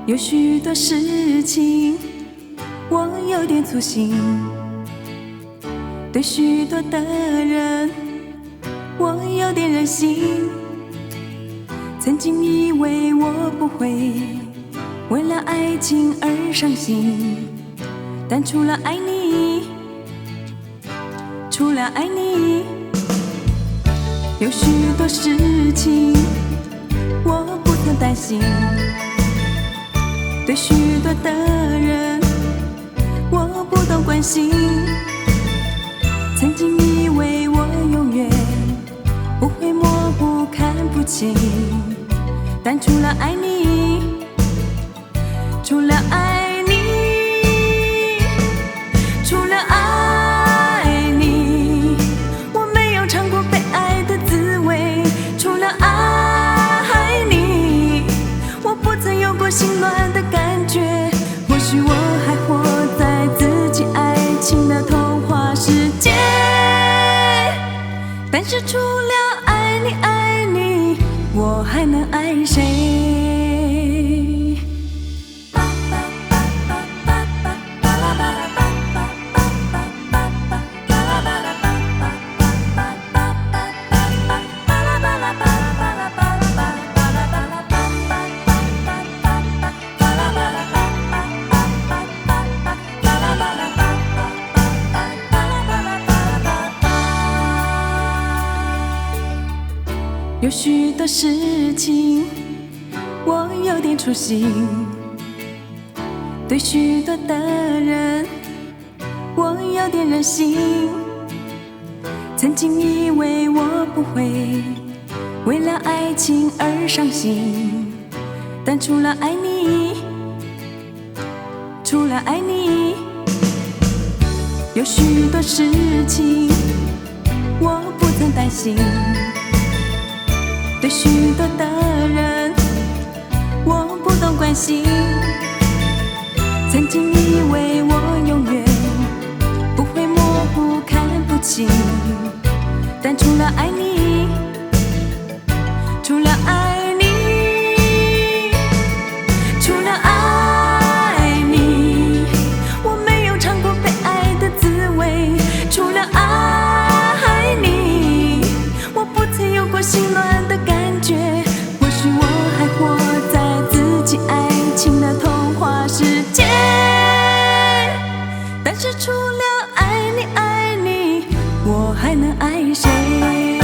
有许多事情我有点粗心，对许多的人我有点任性。曾经以为我不会为了爱情而伤心，但除了爱你，除了爱你，有许多事情我不曾担心。对许多的人我不懂关心，曾经以为我永远不会模糊看不清，但除了爱你，除了爱你，除了爱你，我没有尝过被爱的滋味。除了爱你，我不曾有过心乱的感觉。或许我还活在自己爱情的童话世界，但是除了爱你爱你，我还能爱谁？有许多事情我有点粗心，对许多的人我有点任性。曾经以为我不会为了爱情而伤心，但除了爱你，除了爱你，有许多事情我不曾担心。对许多的人我不懂关心，曾经以为我永远不会模糊看不清，但除了爱你，除了爱你，除了爱你，我没有尝过被爱的滋味。除了爱你，我不曾有过心乱的感觉。或许我还活在自己爱情的童话世界，但是除了爱你爱你，我还能爱谁？